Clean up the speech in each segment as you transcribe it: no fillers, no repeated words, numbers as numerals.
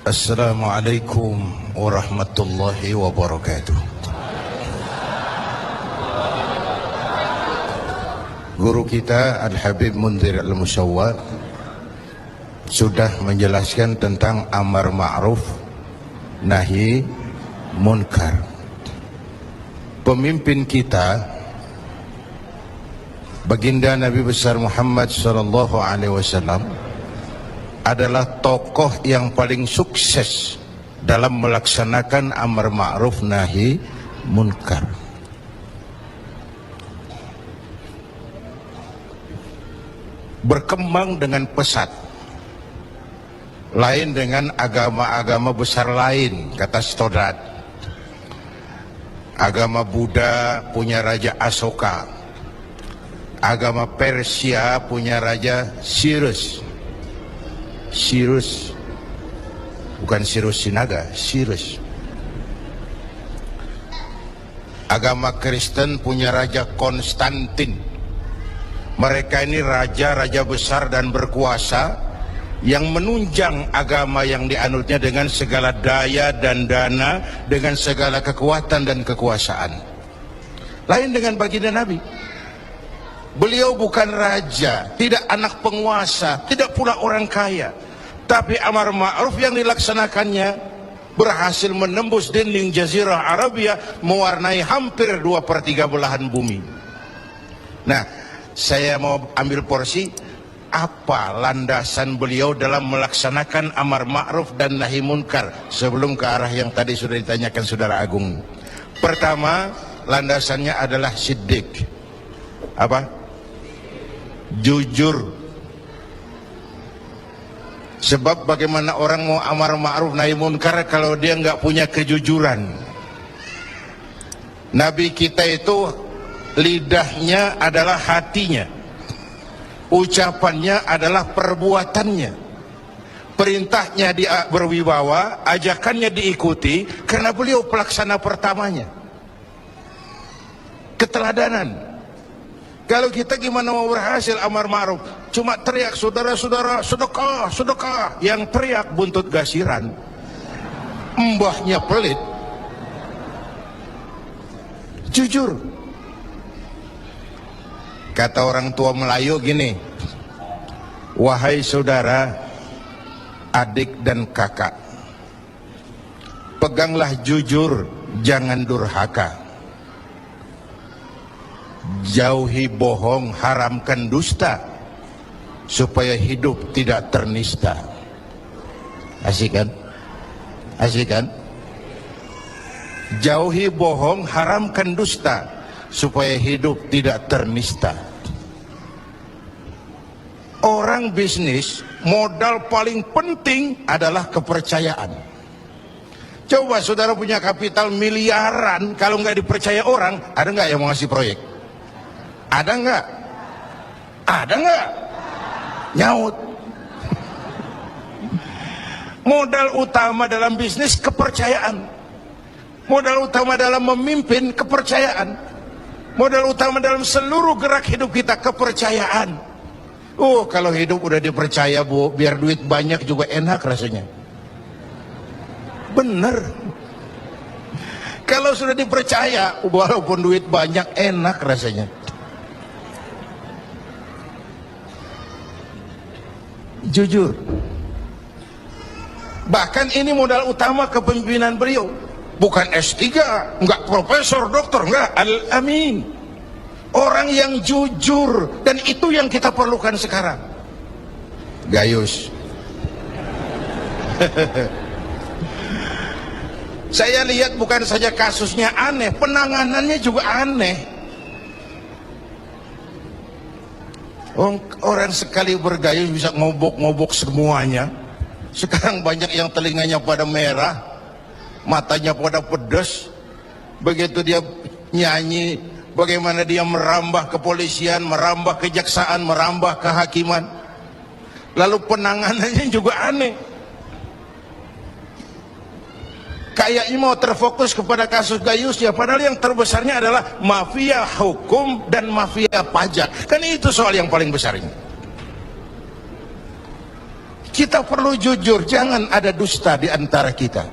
Assalamualaikum warahmatullahi wabarakatuh. Guru kita Al-Habib Munzir Al-Musawwar sudah menjelaskan tentang amar ma'ruf nahi munkar. Pemimpin kita baginda Nabi besar Muhammad sallallahu alaihi wasallam adalah tokoh yang paling sukses dalam melaksanakan amar ma'ruf nahi munkar. Berkembang dengan pesat, lain dengan agama-agama besar lain, kata Stoddard. Agama Buddha punya Raja Asoka, agama Persia punya Raja Cyrus, bukan Cyrus Sinaga, Cyrus. Agama Kristen punya Raja Konstantin. Mereka ini raja-raja besar dan berkuasa yang menunjang agama yang dianutnya dengan segala daya dan dana, dengan segala kekuatan dan kekuasaan. Lain dengan baginda Nabi. Beliau bukan raja, tidak anak penguasa, tidak pula orang kaya, tapi amar ma'ruf yang dilaksanakannya berhasil menembus dinding Jazirah Arabia, mewarnai hampir 2/3 belahan bumi. Nah, saya mau ambil porsi apa landasan beliau dalam melaksanakan amar ma'ruf dan nahi munkar sebelum ke arah yang tadi sudah ditanyakan Saudara Agung. Pertama, landasannya adalah siddiq. Apa? Jujur. Sebab bagaimana orang mau amar ma'ruf nahi munkar kalau dia nggak punya kejujuran? Nabi kita itu lidahnya adalah hatinya, ucapannya adalah perbuatannya, perintahnya dia berwibawa, ajakannya diikuti karena beliau pelaksana pertamanya. Keteladanan. Kalau kita gimana mau berhasil amar ma'ruf? Cuma teriak saudara-saudara sedekah, sedekah. Yang teriak buntut gasiran, mbahnya pelit. Jujur. Kata orang tua Melayu gini, wahai saudara, adik dan kakak, peganglah jujur, jangan durhaka. Jauhi bohong, haramkan dusta, supaya hidup tidak ternista. Asik kan? Asik kan? Jauhi bohong, haramkan dusta, supaya hidup tidak ternista. Orang bisnis, modal paling penting adalah kepercayaan. Coba saudara punya kapital miliaran, kalau nggak dipercaya orang, ada nggak yang mau ngasih proyek? Ada nggak? Ada nggak? Nyaut. Modal utama dalam bisnis kepercayaan. Modal utama dalam memimpin kepercayaan. Modal utama dalam seluruh gerak hidup kita kepercayaan. Kalau hidup udah dipercaya, Bu, biar duit banyak juga enak rasanya. Bener. Kalau sudah dipercaya, walaupun duit banyak enak rasanya. Jujur. Bahkan ini modal utama kepemimpinan beliau. Bukan S3, enggak profesor, doktor, enggak, Al-Amin. Orang yang jujur, dan itu yang kita perlukan sekarang. Gayus. Saya lihat bukan saja kasusnya aneh, penanganannya juga aneh. Orang sekali bergayus bisa ngobok-ngobok semuanya. Sekarang banyak yang telinganya pada merah, matanya pada pedas. Begitu dia nyanyi, bagaimana dia merambah kepolisian, merambah kejaksaan, merambah kehakiman. Lalu penanganannya juga aneh. Kayaknya mau terfokus kepada kasus Gayus ya, padahal yang terbesarnya adalah mafia hukum dan mafia pajak. Kan itu soal yang paling besar ini. Kita perlu jujur, jangan ada dusta di antara kita.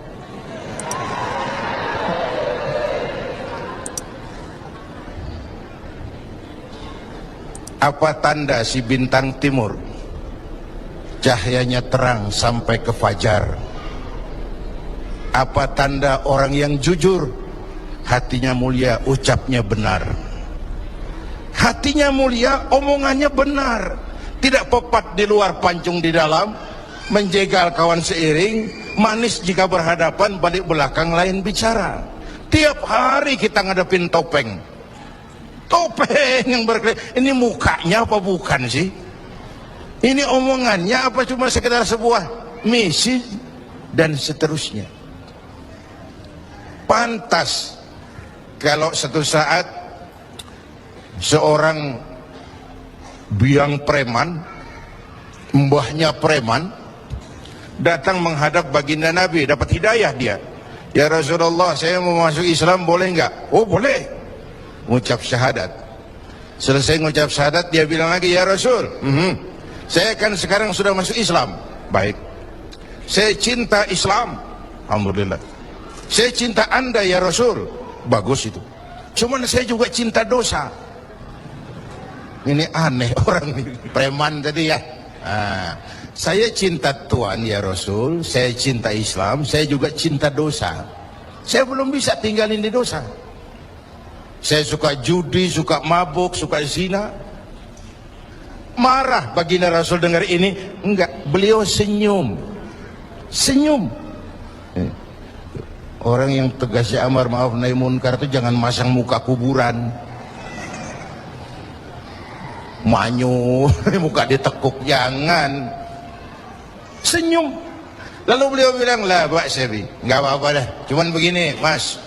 Apa tanda si bintang timur cahayanya terang sampai ke fajar? Apa tanda orang yang jujur? Hatinya mulia, ucapnya benar. Hatinya mulia, omongannya benar. Tidak pepat di luar, pancung di dalam. Menjegal kawan seiring, manis jika berhadapan, balik belakang lain bicara. Tiap hari kita ngadepin topeng. Topeng yang berkeliling. Ini mukanya apa bukan sih? Ini omongannya apa cuma sekedar sebuah misi? Dan seterusnya. Pantas kalau satu saat seorang biang preman, mbahnya preman, datang menghadap baginda Nabi, dapat hidayah dia. Ya Rasulullah, saya mau masuk Islam, boleh enggak? Oh boleh. Mengucap syahadat. Selesai mengucap syahadat, dia bilang lagi, ya Rasul, saya kan sekarang sudah masuk Islam. Baik. Saya cinta Islam. Alhamdulillah. Saya cinta Anda ya Rasul. Bagus itu. Cuman saya juga cinta dosa. Ini aneh orang ini, preman tadi ya. Saya cinta Tuhan ya Rasul, saya cinta Islam, saya juga cinta dosa. Saya belum bisa tinggalin di dosa. Saya suka judi, suka mabuk, suka zina. Marah baginda Rasul dengar ini. Enggak, beliau senyum. Senyum. Orang yang tegasnya amar ma'ruf nahi munkar itu jangan masang muka kuburan. Manyun, muka ditekuk, jangan. Senyum. Lalu beliau bilang, lah Pak Sebi, nggak apa-apa dah. Cuman begini, Mas.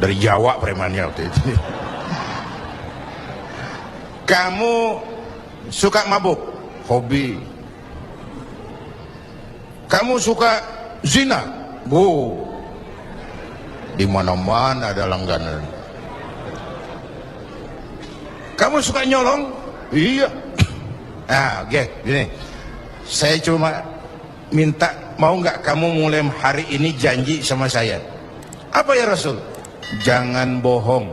Dari Jawa premannya waktu itu. Kamu suka mabuk, hobi. Kamu suka zina, di mana-mana ada langganan. Kamu suka nyolong? Iya. Oke, gini. Saya cuma minta, mau nggak kamu mulai hari ini janji sama saya? Apa ya Rasul? Jangan bohong.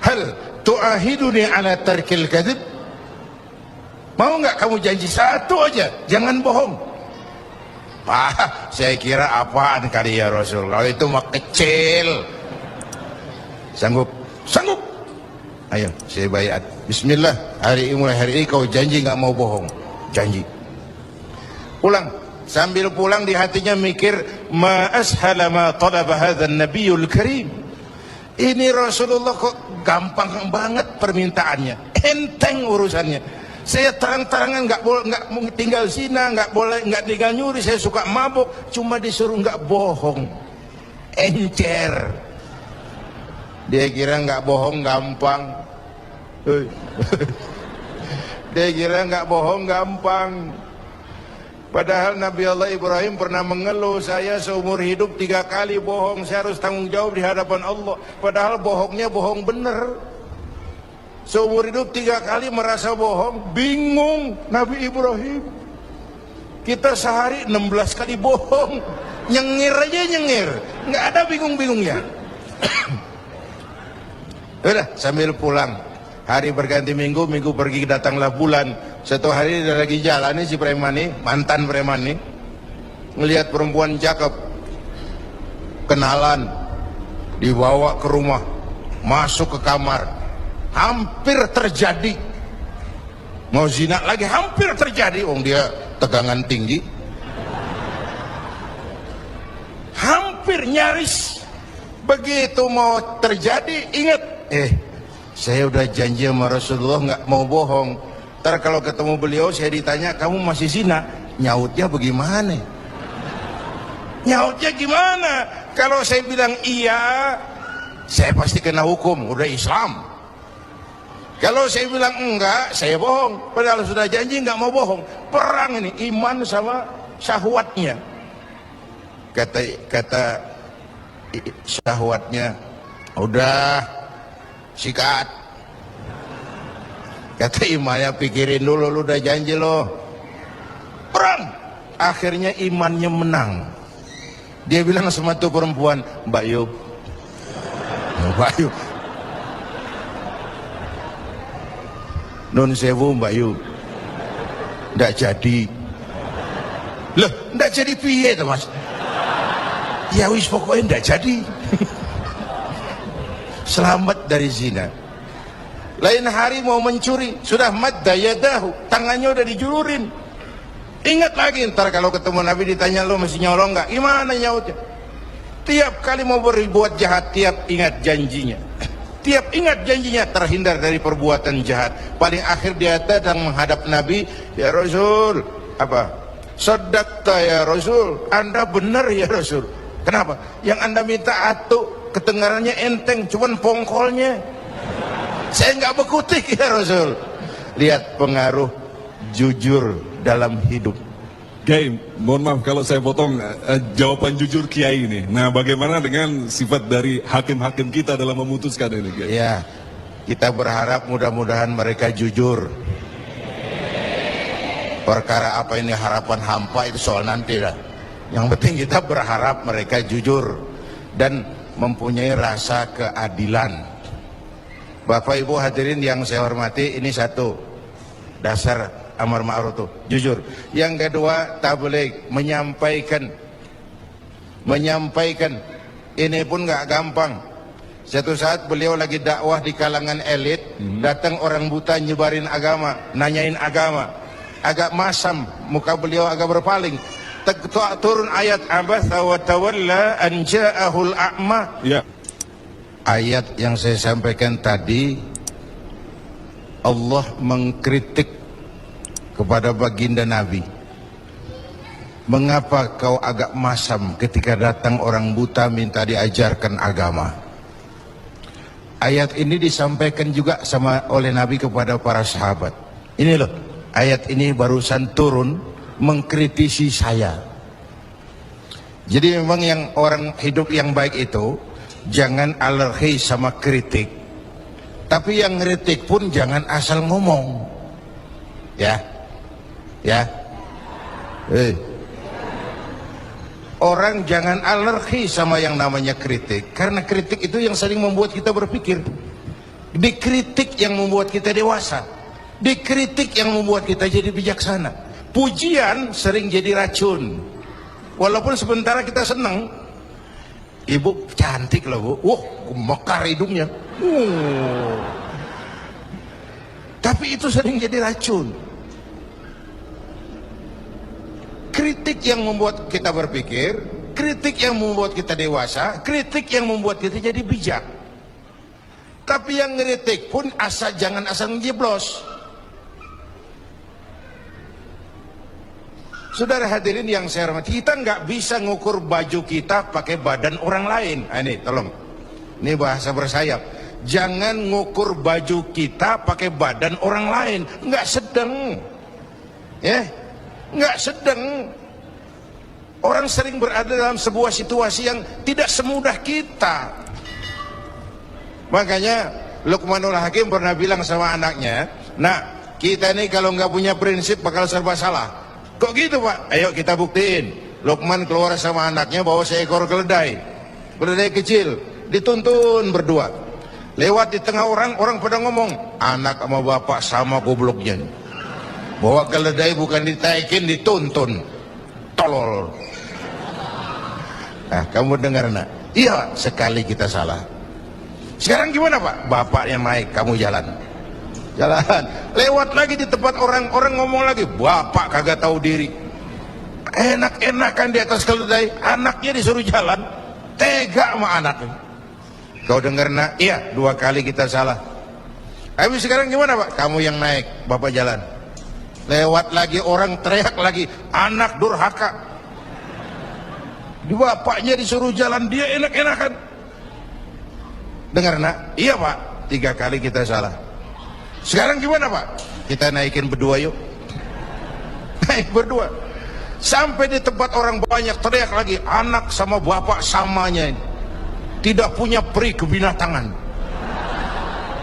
Hal tu'ahiduni ala tarkil kadhib? Mau nggak kamu janji satu aja, jangan bohong? Saya kira apaan kali ya Rasul? Kalau itu mah kecil. Sanggup? Sanggup. Ayo, saya bayat. Bismillah, mulai hari ini kau janji nggak mau bohong. Janji. Pulang. Sambil pulang di hatinya mikir, ma ashala ma talaba hadzal nabiyul karim. Ini Rasulullah kok gampang banget permintaannya, enteng urusannya. Saya terang-terangan nggak tinggal zina, nggak tinggal nyuri, saya suka mabuk, cuma disuruh nggak bohong. Encer. Dia kira nggak bohong gampang. Dia kira nggak bohong gampang. Padahal Nabi Allah Ibrahim pernah mengeluh, saya seumur hidup 3 kali bohong, saya harus tanggung jawab di hadapan Allah. Padahal bohongnya bohong bener. Seumur hidup 3 kali merasa bohong, bingung Nabi Ibrahim. Kita sehari 16 kali bohong, nyengir aja nyengir, nggak ada bingung-bingungnya. Udah, sambil pulang, hari berganti minggu, minggu pergi, datanglah bulan. Satu hari dia lagi jalan nih si preman nih, mantan preman nih, ngelihat perempuan cakep, kenalan, dibawa ke rumah, masuk ke kamar, hampir terjadi. Mau zina lagi, hampir terjadi. Dia tegangan tinggi, hampir nyaris. Begitu mau terjadi, ingat, saya udah janji sama Rasulullah nggak mau bohong. Ntar kalau ketemu beliau saya ditanya, kamu masih zina? Nyautnya bagaimana? Nyautnya gimana? Kalau saya bilang iya, saya pasti kena hukum, udah Islam. Kalau saya bilang enggak, saya bohong. Padahal sudah janji nggak mau bohong. Perang ini, iman sama syahwatnya. Kata syahwatnya, udah sikat. Kata imannya, pikirin dulu, lu udah janji lo. perang. Akhirnya imannya menang. Dia bilang sama tuh perempuan, Mbak Yub, Mbak Yub, non sewu Mbak Yub, ndak jadi. Loh, ndak jadi piye tuh Mas? Ya wis pokoknya ndak jadi. Selamat dari zina. Lain hari mau mencuri, sudah madda yadahu, tangannya udah dijulurin. Ingat lagi, ntar kalau ketemu Nabi ditanya, lo masih nyolong nggak? Gimana nyautnya? Tiap kali mau berbuat jahat, tiap ingat janjinya. Tiap ingat janjinya, terhindar dari perbuatan jahat. Paling akhir dia datang menghadap Nabi, ya Rasul, apa? Sadaqta ya Rasul, Anda benar ya Rasul. Kenapa? Yang Anda minta atuk, kedengarannya enteng, cuman pongkolnya. Saya nggak bekutik ya Rasul. Lihat pengaruh jujur dalam hidup. Kiai, mohon maaf kalau saya potong jawaban jujur Kiai ini. Nah, bagaimana dengan sifat dari hakim-hakim kita dalam memutuskan ini, Kiai? Ya, kita berharap mudah-mudahan mereka jujur. Perkara apa ini harapan hampa itu soal nanti lah. Yang penting kita berharap mereka jujur dan mempunyai rasa keadilan. Bapak Ibu hadirin yang saya hormati, ini satu dasar amar ma'ruf tuh, jujur. Yang kedua, tabligh, menyampaikan ini pun nggak gampang. Satu saat beliau lagi dakwah di kalangan elit, datang orang buta nyebarin agama, nanyain agama, agak masam, muka beliau agak berpaling. Turun ayat abasa wa tawalla an ja'ahul a'ma. Ya. Ayat yang saya sampaikan tadi, Allah mengkritik kepada baginda Nabi. Mengapa kau agak masam ketika datang orang buta minta diajarkan agama? Ayat ini disampaikan juga oleh Nabi kepada para sahabat. Ini loh, ayat ini barusan turun mengkritisi saya. Jadi memang yang orang hidup yang baik itu jangan alergi sama kritik, tapi yang kritik pun jangan asal ngomong, ya. Orang jangan alergi sama yang namanya kritik, karena kritik itu yang sering membuat kita berpikir. Dikritik yang membuat kita dewasa, dikritik yang membuat kita jadi bijaksana. Pujian sering jadi racun, walaupun sementara kita senang. Ibu cantik loh Bu, wah mekar hidungnya, tapi itu sering jadi racun. Kritik yang membuat kita berpikir, kritik yang membuat kita dewasa, kritik yang membuat kita jadi bijak. Tapi yang ngeritik pun jangan asal ngejeblos. Saudara hadirin yang saya hormati, kita nggak bisa ngukur baju kita pakai badan orang lain. Ini tolong, ini bahasa bersayap. Jangan ngukur baju kita pakai badan orang lain. Nggak sedang, ya, nggak sedang. Orang sering berada dalam sebuah situasi yang tidak semudah kita. Makanya Luqmanul Hakim pernah bilang sama anaknya, "Nak, kita ini kalau nggak punya prinsip bakal serba salah." Kok gitu Pak? Ayo kita buktiin. Luqman keluar sama anaknya bawa seekor keledai kecil, dituntun berdua. Lewat di tengah orang pada ngomong, anak sama bapak sama gobloknya. Bawa keledai bukan ditaikin, dituntun. Tolol. Nah, kamu dengar nak? Iya, sekali kita salah. Sekarang gimana Pak? Bapak yang naik, kamu jalan. Lewat lagi di tempat orang ngomong lagi, bapak kagak tahu diri, enak-enakan di atas keledai, anaknya disuruh jalan, tega sama anaknya. Kau dengar nak? Iya, 2 kali kita salah. Habis sekarang gimana Pak? Kamu yang naik, bapak jalan. Lewat lagi orang teriak lagi, anak durhaka, bapaknya disuruh jalan, dia enak-enakan. Dengar nak? Iya Pak, 3 kali kita salah. Sekarang gimana Pak? Kita naikin berdua yuk. Naik berdua. Sampai di tempat orang banyak teriak lagi, anak sama bapak samanya ini. Tidak punya peri kebinatangan.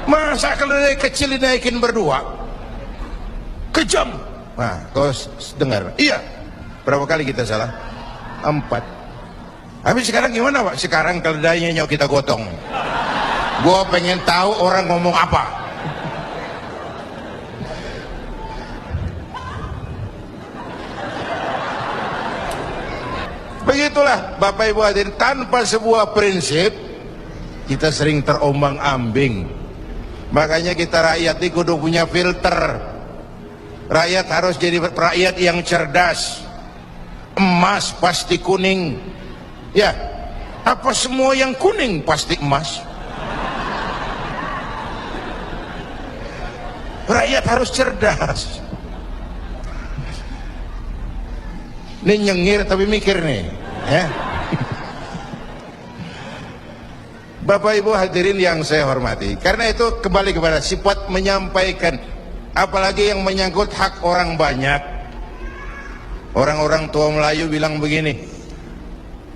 Masa keledai kecil dinaikin berdua? Kejam. Nah, kau dengar? Iya. Berapa kali kita salah? 4. Habis sekarang gimana Pak? Sekarang keledainya nyok kita gotong. Gua pengen tahu orang ngomong apa. Begitulah Bapak Ibu hadirin, tanpa sebuah prinsip kita sering terombang-ambing. Makanya kita rakyat ini kudu punya filter. Rakyat harus jadi rakyat yang cerdas. Emas pasti kuning. Ya, apa semua yang kuning pasti emas? Rakyat harus cerdas. Ini nyengir tapi mikir nih, ya. Bapak Ibu hadirin yang saya hormati, karena itu kembali kepada sifat menyampaikan, apalagi yang menyangkut hak orang banyak. Orang-orang tua Melayu bilang begini,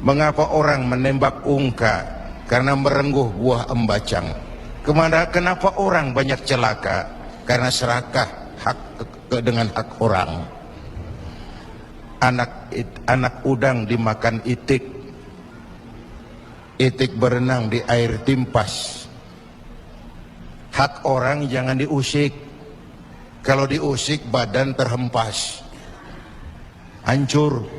mengapa orang menembak ungka? Karena merengguh buah embacang. Kenapa orang banyak celaka? Karena serakah dengan hak orang. Anak udang dimakan itik, itik berenang di air timpas. Hak orang jangan diusik. Kalau diusik badan terhempas, hancur.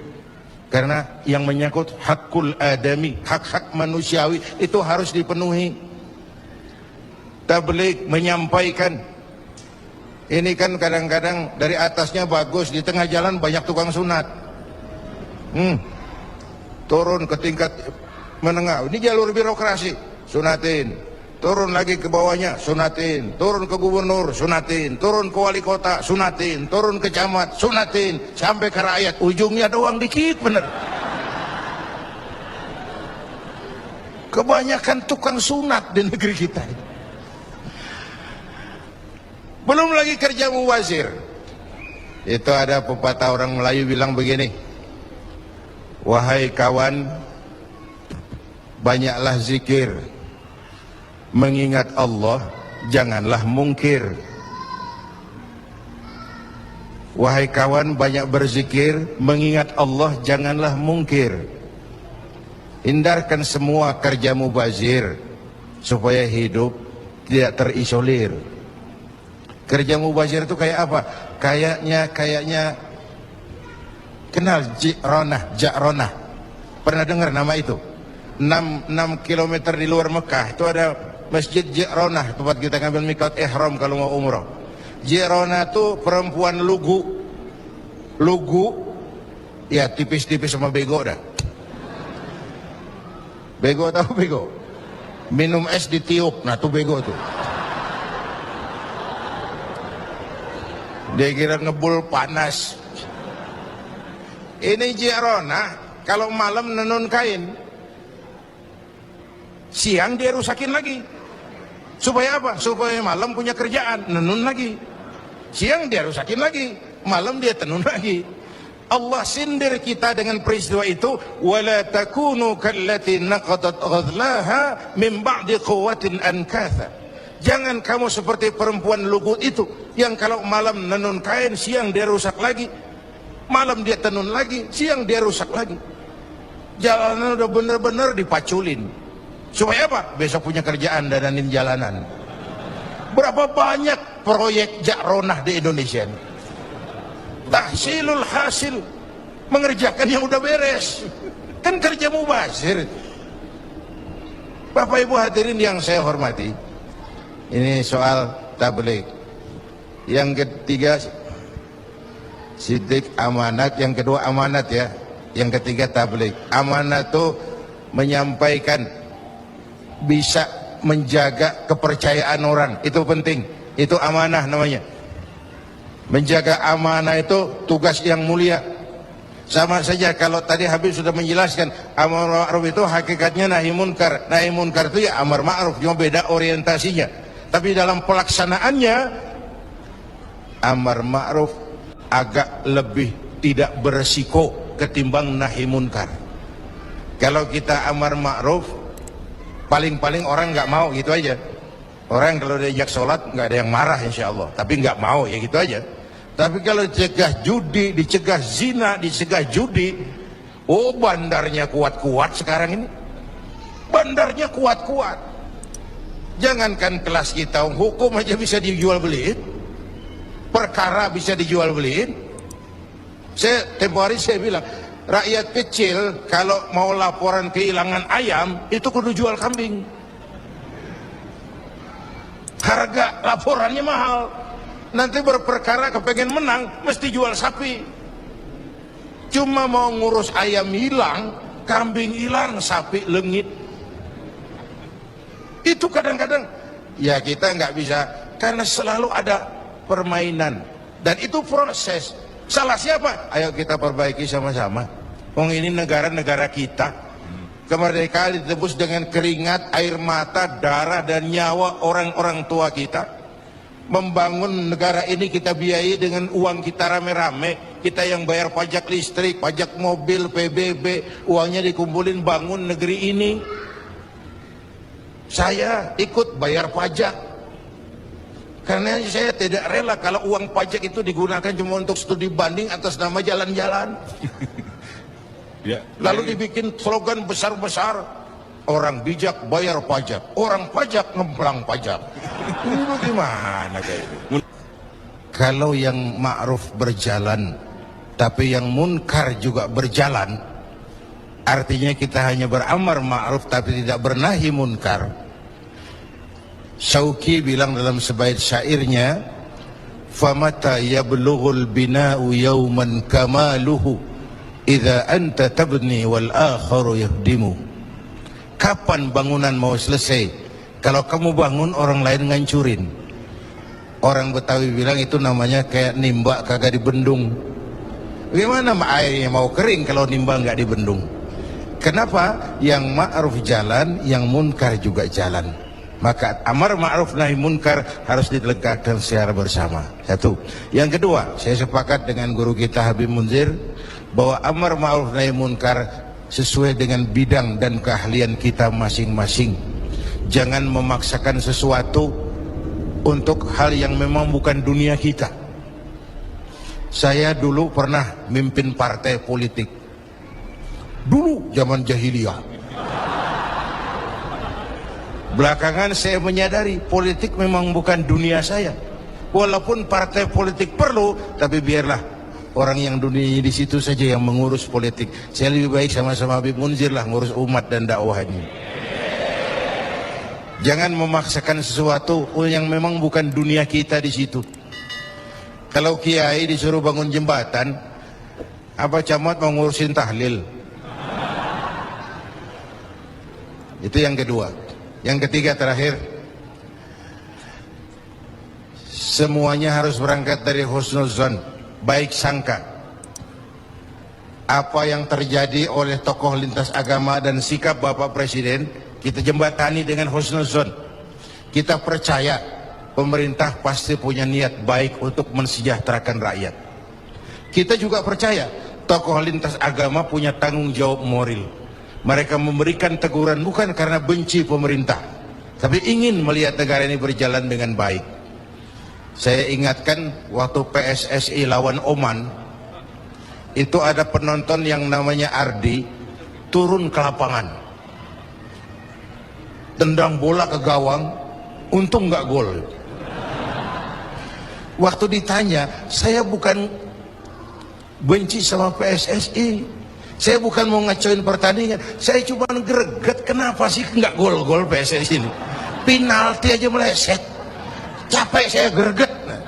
Karena yang menyangkut hakul adami, hak-hak manusiawi itu harus dipenuhi. Tabligh menyampaikan. Ini kan kadang-kadang dari atasnya bagus, di tengah jalan banyak tukang sunat. Turun ke tingkat menengah, ini jalur birokrasi, sunatin. Turun lagi ke bawahnya, sunatin. Turun ke gubernur, sunatin. Turun ke wali kota, sunatin. Turun ke camat, sunatin. Sampai ke rakyat, ujungnya doang dikit bener. Kebanyakan tukang sunat di negeri kita. Belum lagi kerja mubazir. Itu ada pepatah orang Melayu bilang begini, wahai kawan, banyaklah zikir, mengingat Allah, janganlah mungkir. Wahai kawan, banyak berzikir, mengingat Allah, janganlah mungkir. Hindarkan semua kerja mubazir supaya hidup tidak terisolir. Kerja mubazir itu kayak apa? Kayaknya kenal Ja'ronah. Pernah dengar nama itu? 6 kilometer di luar Mekah itu ada Masjid Ja'ronah, tempat kita ngambil miqat ihram kalau mau umrah. Ja'ronah itu perempuan lugu. Lugu ya tipis-tipis sama bego dah. Bego tahu bego? Minum es ditiup, nah tuh bego tuh. Dia kira ngebul panas. Ini Ja'ronah kalau malam nenun kain, siang dia rusakin lagi. Supaya apa? Supaya malam punya kerjaan, nenun lagi. Siang dia rusakin lagi, malam dia tenun lagi. Allah sindir kita dengan peristiwa itu, wala takunu kallati naqadat ghadlaha min ba'di quwwatin ankatha. Jangan kamu seperti perempuan lugu itu yang kalau malam nenun kain, siang dia rusak lagi. Malam dia tenun lagi, siang dia rusak lagi. Jalanan udah bener-bener dipaculin. Supaya apa? Besok punya kerjaan dananin jalanan. Berapa banyak proyek Ja'ronah di Indonesia ini? Tahsilul hasil, mengerjakan yang udah beres. Kan kerja mubazir. Bapak Ibu hadirin yang saya hormati, ini soal tabligh. Yang ketiga sidik amanat, yang kedua amanat ya. Yang ketiga tabligh. Amanat itu menyampaikan, bisa menjaga kepercayaan orang, itu penting. Itu amanah namanya. Menjaga amanah itu tugas yang mulia. Sama saja kalau tadi Habib sudah menjelaskan, amar ma'ruf itu hakikatnya nahi munkar. Nahi munkar itu ya amar ma'ruf, cuma beda orientasinya. Tapi dalam pelaksanaannya amar ma'ruf agak lebih tidak beresiko ketimbang nahi munkar. Kalau kita amar ma'ruf, paling-paling orang nggak mau, gitu aja. Orang kalau diajak sholat nggak ada yang marah insya Allah, tapi nggak mau ya gitu aja. Tapi kalau dicegah judi, dicegah zina, dicegah judi, oh bandarnya kuat-kuat sekarang ini. Bandarnya kuat-kuat. Jangankan kelas kita, hukum aja bisa dijual beliin. Perkara bisa dijual beliin. Tempo hari saya bilang, rakyat kecil kalau mau laporan kehilangan ayam, itu kudu jual kambing. Harga laporannya mahal. Nanti berperkara kepengen menang, mesti jual sapi. Cuma mau ngurus ayam hilang, kambing hilang, sapi lengit. Itu kadang-kadang ya kita nggak bisa, karena selalu ada permainan dan itu proses. Salah siapa? Ayo kita perbaiki sama-sama. Ini negara-negara kita, kemerdekaan ditebus dengan keringat, air mata, darah dan nyawa orang-orang tua kita. Membangun negara ini kita biayai dengan uang kita rame-rame. Kita yang bayar pajak listrik, pajak mobil, PBB, uangnya dikumpulin bangun negeri ini. Saya ikut bayar pajak karena saya tidak rela kalau uang pajak itu digunakan cuma untuk studi banding atas nama jalan-jalan. Ya, Lalu dibikin slogan besar-besar, orang bijak bayar pajak, orang pajak ngemplang pajak. Ini bagaimana kayak itu? Kalau yang ma'ruf berjalan tapi yang munkar juga berjalan, artinya kita hanya beramar ma'ruf tapi tidak bernahi munkar. Syauqi bilang dalam sebaik syairnya, famata yablughul bina'u yawman kamaluhu idza anta tabni wal akharu yahdimu. Kapan bangunan mau selesai kalau kamu bangun orang lain ngancurin? Orang Betawi bilang itu namanya kayak nimba kagak dibendung. Bagaimana airnya mau kering kalau nimba nggak dibendung? Kenapa? Yang ma'ruf jalan, yang munkar juga jalan. Maka amar ma'ruf nahi munkar harus ditegakkan secara bersama. Satu. Yang kedua, saya sepakat dengan guru kita Habib Munzir bahwa amar ma'ruf nahi munkar sesuai dengan bidang dan keahlian kita masing-masing. Jangan memaksakan sesuatu untuk hal yang memang bukan dunia kita. Saya dulu pernah mimpin partai politik. Dulu zaman jahiliyah. Belakangan saya menyadari politik memang bukan dunia saya. Walaupun partai politik perlu, tapi biarlah orang yang dunianya di situ saja yang mengurus politik. Saya lebih baik sama-sama Habib Munzir lah ngurus umat dan dakwahnya. Jangan memaksakan sesuatu yang memang bukan dunia kita di situ. Kalau kiai disuruh bangun jembatan, apa camat mau ngurusin tahlil? Itu yang kedua. Yang ketiga terakhir, semuanya harus berangkat dari husnuzon, baik sangka. Apa yang terjadi oleh tokoh lintas agama dan sikap Bapak Presiden, kita jembatani dengan husnuzon. Kita percaya pemerintah pasti punya niat baik untuk mensejahterakan rakyat. Kita juga percaya tokoh lintas agama punya tanggung jawab moral. Mereka memberikan teguran bukan karena benci pemerintah, tapi ingin melihat negara ini berjalan dengan baik. Saya ingatkan waktu PSSI lawan Oman, itu ada penonton yang namanya Ardi turun ke lapangan, tendang bola ke gawang, untung nggak gol. Waktu ditanya, saya bukan benci sama PSSI, saya bukan mau ngacoin pertandingan, saya cuma greget kenapa sih nggak gol-gol PSSI ini, penalti aja meleset, capek saya greget. Nah,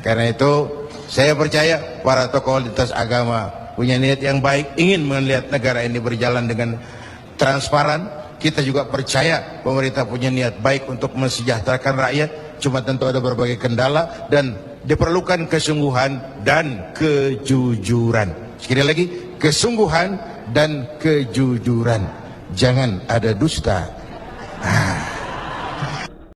karena itu saya percaya para tokoh lintas agama punya niat yang baik, ingin melihat negara ini berjalan dengan transparan. Kita juga percaya pemerintah punya niat baik untuk mensejahterakan rakyat. Cuma tentu ada berbagai kendala dan diperlukan kesungguhan dan kejujuran. Sekali lagi, kesungguhan dan kejujuran. Jangan ada dusta